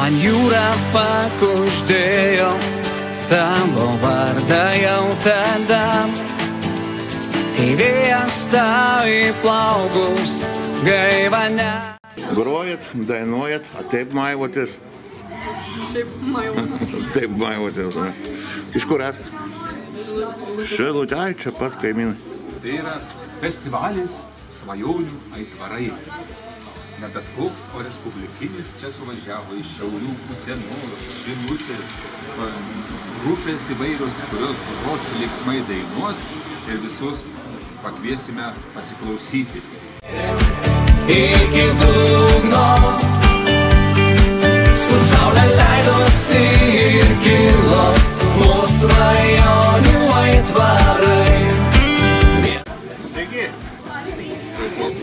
Man jūra pakuždėjo tavo vardą jau tada, kai vėjas tau į plaukus gaivane. Grojat, dainuojat, taip maivotės? Taip maivotės, ne? Iš kur esat? Šilutė, ai, čia pat kaimynai. Tai yra festivalis svajonių aitvarai. Ne bet koks, o respublikinis. Čia suvažiavo iš Šiaulių, Utenos, Šilutės, grupės įvairios, kurios gros linksmai dainuos ir visus pakviesime pasiklausyti. Iki dugno su saule leidosi ir kilo mūsų svajonių aitvarai. Sveiki!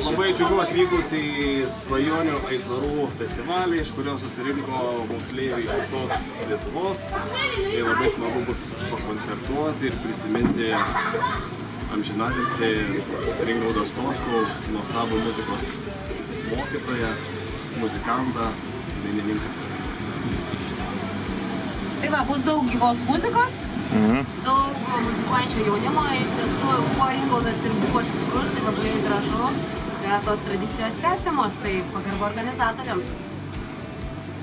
Labai džiugu atvykus į svajonių aitvarų festivalį, iš kurio susirinko moksleiviai iš visos Lietuvos. Tai labai smagu bus pakoncertuoti ir prisiminti amžinatilsį Ringaudą Stoškų, nuostabų muzikos mokytoją, muzikantą, dainininką. Tai va, bus daug gyvos muzikos, daug muzikuojančio jaunimo. Iš tiesų, kuo Ringaudas ir buvo stiprus ir labai gražu, kad tos tradicijos tęsiamos, tai pagarba organizatoriams.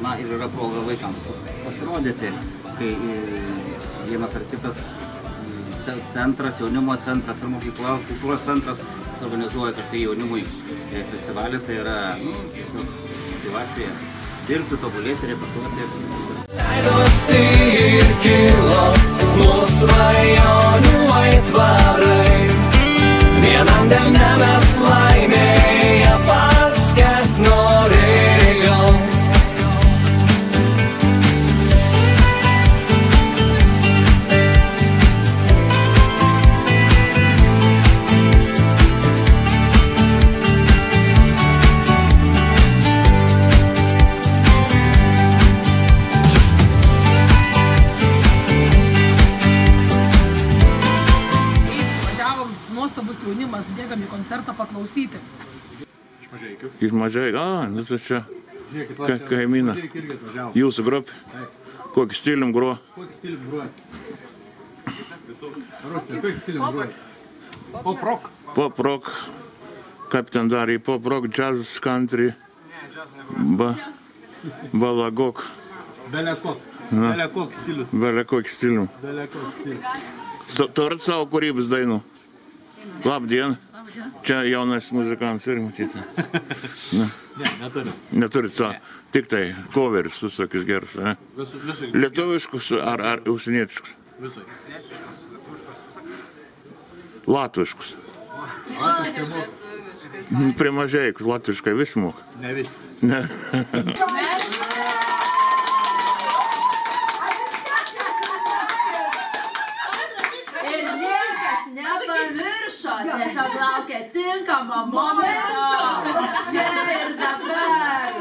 Na ir yra proga vaikams pasirodyti, kai vienas ar kitas centras, jaunimo centras ar mokykla, kultūros centras suorganizuoja kartu jaunimui festivalį, tai yra tiesiog motyvacija dirbti, tobulėti, repetuoti. Leidosi ir kilo mūsų svajonių aitvarai. Vienam delne mes laimėję paskęs norėjom. Nuostabus jaunimas, bėgam į koncertą paklausyti. Iš Mažeikių. Iš Mažeikių, tai čia kaimyną. Jūsų grupė? Kokį stilium groja? Kokį stilium groja? Kokį stilium groja? Pop-rock. Pop-rock. Kaip ten darė? Pop-rock, jazz, country, balagok. Belekok. Belekok stilius. Belekok stilium. Belekok stilius. Turit savo kūrybos dainų? Labdien. Čia jaunas muzikantas ir matyti. Ne, neturiu. Neturit savo. Tik tai coveris visokius gerus. Lietuviškus ar užsienietiškus? Visai. Latviškus. Latviškai moka. Prie Mažeikių latviškai visi moka? Ne visi. Ne. Tiesiog laukia tinkamo momento. Čia ir dabar.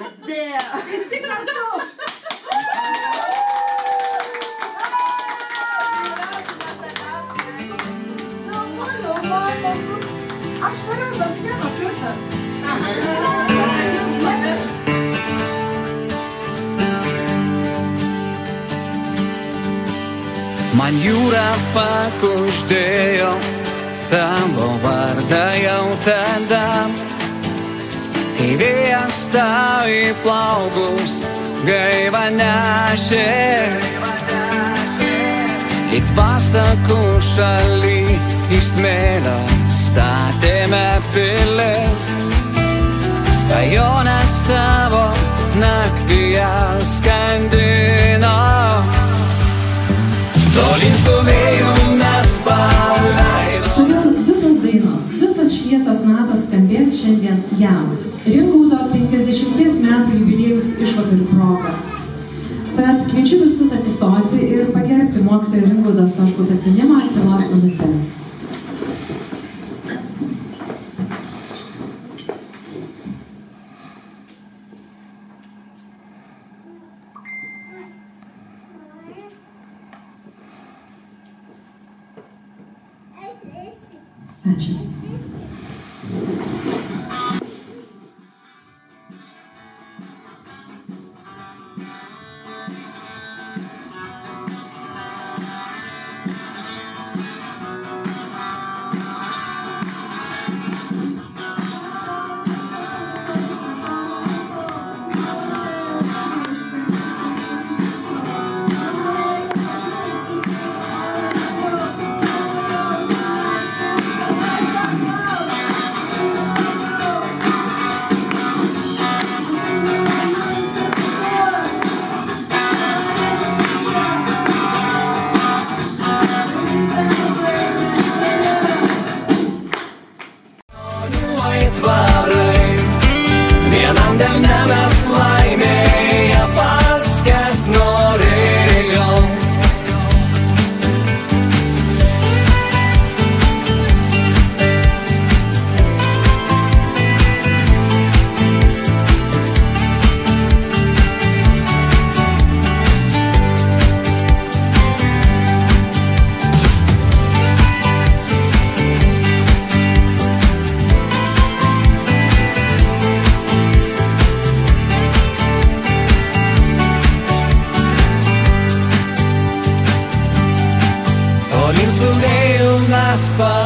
Visi kartu. Aš noriu nors vieną kartą. Man jūra pakuždėjo tavo vardą jau tada, kai vėjas tau į plaukus gaivą nešė. Lyg pasakų šaly iš smėlio statėme pilis, svajonę savo naktyje skandino. Tolyn su vėju mes paleidom. Todėl visos dainos, visos šviesos natos skambės šiandien jam. Ringaudo 50 metų jubiliejus išvakarių proga. Tad kviečiu visus atsistoti ir pagerbti mokytojo Ringaudo Stoškaus atminimą tylos minute. Ačiū.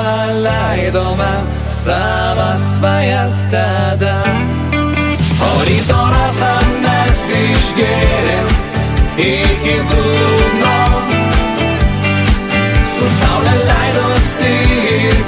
paleidome savas svajas tada. O ryto rasą mes išgėrėm iki dugno, su saulė leidosi ir